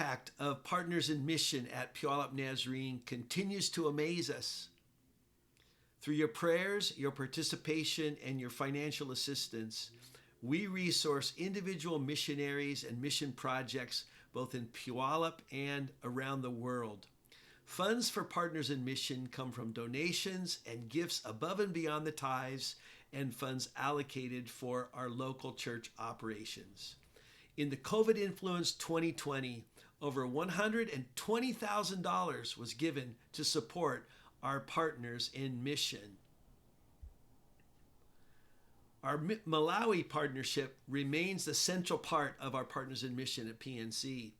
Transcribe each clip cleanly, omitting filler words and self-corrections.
impact of Partners in Mission at Puyallup Nazarene continues to amaze us. Through your prayers, your participation, and your financial assistance, we resource individual missionaries and mission projects both in Puyallup and around the world. Funds for Partners in Mission come from donations and gifts above and beyond the tithes and funds allocated for our local church operations. In the COVID-influenced 2020, over $120,000 was given to support our Partners in Mission. Our Malawi partnership remains the central part of our Partners in Mission at PNC.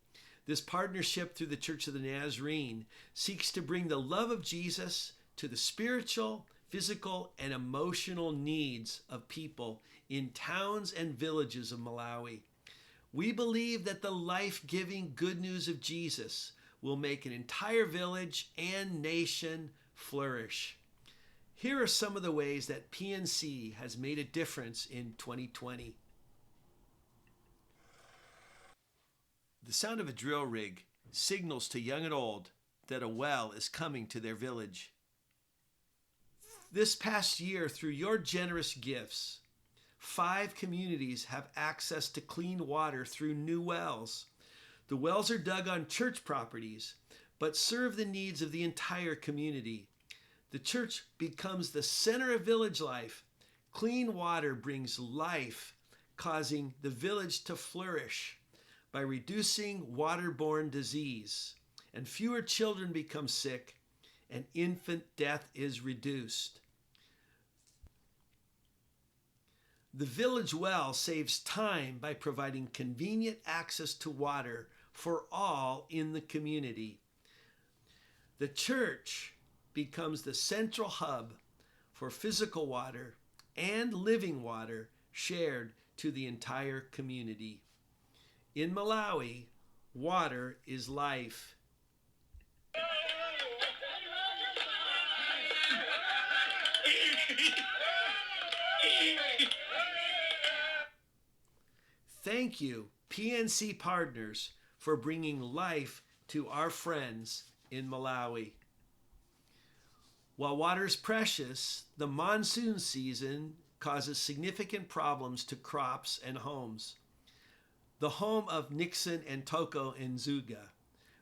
This partnership through the Church of the Nazarene seeks to bring the love of Jesus to the spiritual, physical, and emotional needs of people in towns and villages of Malawi. We believe that the life-giving good news of Jesus will make an entire village and nation flourish. Here are some of the ways that PNC has made a difference in 2020. The sound of a drill rig signals to young and old that a well is coming to their village. This past year, through your generous gifts, 5 communities have access to clean water through new wells. The wells are dug on church properties, but serve the needs of the entire community. The church becomes the center of village life. Clean water brings life, causing the village to flourish by reducing waterborne disease, and fewer children become sick, and infant death is reduced. The village well saves time by providing convenient access to water for all in the community. The church becomes the central hub for physical water and living water shared to the entire community. In Malawi, water is life. Thank you, PNC Partners, for bringing life to our friends in Malawi. While water is precious, the monsoon season causes significant problems to crops and homes. The home of Nixon and Toko Nzuga,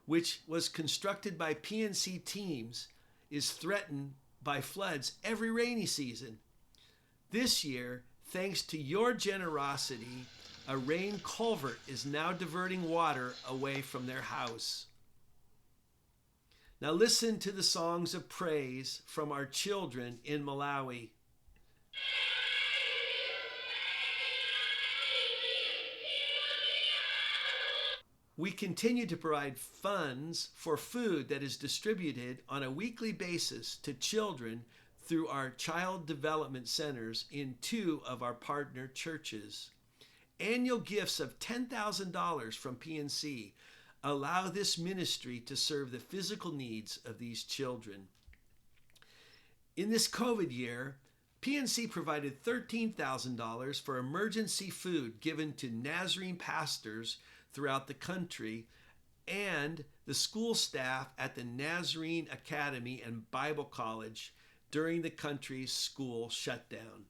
which was constructed by PNC teams, is threatened by floods every rainy season. This year, thanks to your generosity, a rain culvert is now diverting water away from their house. Now listen to the songs of praise from our children in Malawi. We continue to provide funds for food that is distributed on a weekly basis to children through our child development centers in 2 of our partner churches. Annual gifts of $10,000 from PNC allow this ministry to serve the physical needs of these children. In this COVID year, PNC provided $13,000 for emergency food given to Nazarene pastors throughout the country and the school staff at the Nazarene Academy and Bible College during the country's school shutdown.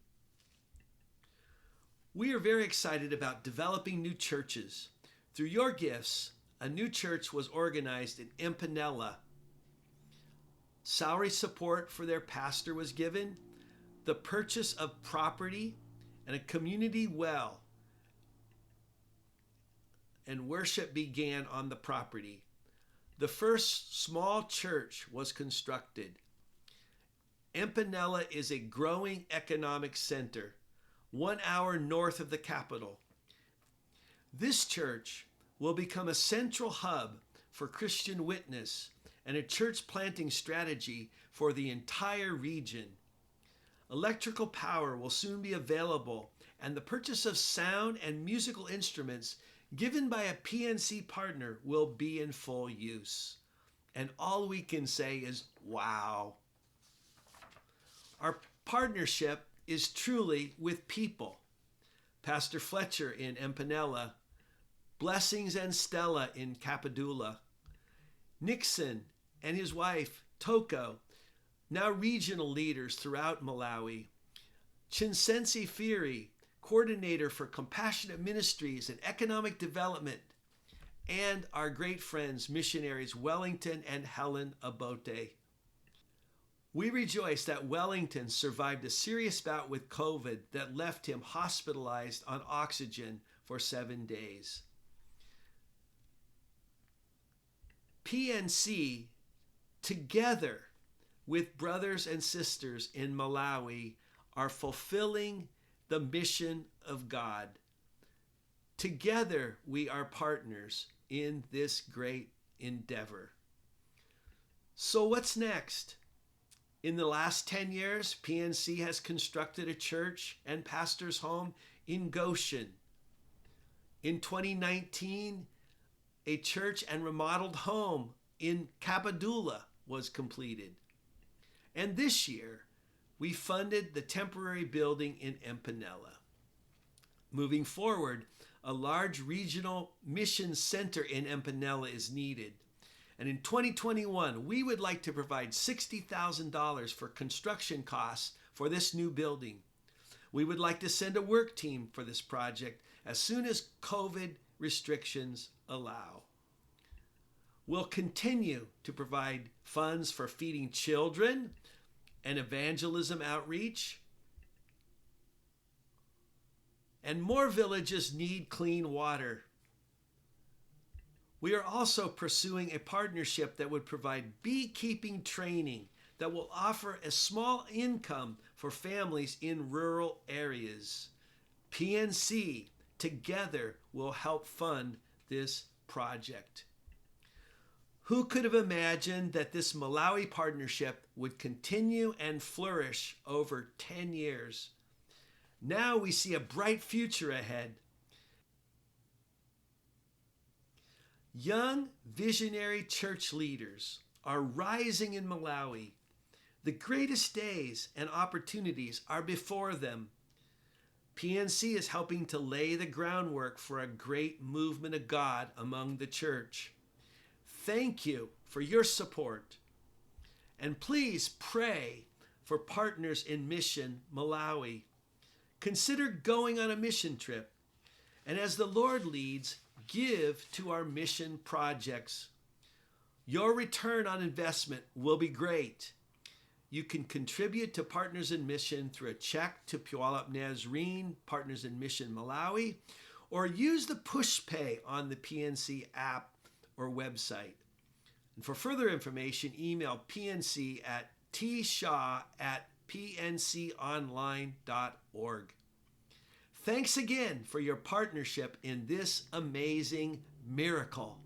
We are very excited about developing new churches. Through your gifts, a new church was organized in Empanella. Salary support for their pastor was given, the purchase of property, and a community well, and worship began on the property. The first small church was constructed. Empanella is a growing economic center, 1 hour north of the capital. This church will become a central hub for Christian witness and a church planting strategy for the entire region. Electrical power will soon be available, and the purchase of sound and musical instruments given by a PNC partner will be in full use. And all we can say is, wow. Our partnership is truly with people. Pastor Fletcher in Empanella Blessings and Stella in Cappadula. Nixon and his wife, Toko, now regional leaders throughout Malawi. Chinsensi Firi, coordinator for compassionate ministries and economic development. And our great friends, missionaries Wellington and Helen Abote. We rejoice that Wellington survived a serious bout with COVID that left him hospitalized on oxygen for 7 days. PNC, together with brothers and sisters in Malawi, are fulfilling the mission of God. Together we are partners in this great endeavor. So what's next? In the last 10 years, PNC has constructed a church and pastor's home in Goshen. In 2019, a church and remodeled home in Cappadula was completed. And this year, we funded the temporary building in Empanella. Moving forward, a large regional mission center in Empanella is needed. And in 2021, we would like to provide $60,000 for construction costs for this new building. We would like to send a work team for this project as soon as COVID restrictions allow. We'll continue to provide funds for feeding children and evangelism outreach. And more villages need clean water. We are also pursuing a partnership that would provide beekeeping training that will offer a small income for families in rural areas. PNC together will help fund this project. Who could have imagined that this Malawi partnership would continue and flourish over 10 years? Now we see a bright future ahead. Young, visionary church leaders are rising in Malawi. The greatest days and opportunities are before them. PNC is helping to lay the groundwork for a great movement of God among the church. Thank you for your support. And please pray for Partners in Mission Malawi. Consider going on a mission trip. And as the Lord leads, give to our mission projects. Your return on investment will be great. You can contribute to Partners in Mission through a check to Puyallup Nazarene, Partners in Mission Malawi, or use the push pay on the PNC app or website. And for further information, email pnc at tshaw@pnconline.org. Thanks again for your partnership in this amazing miracle.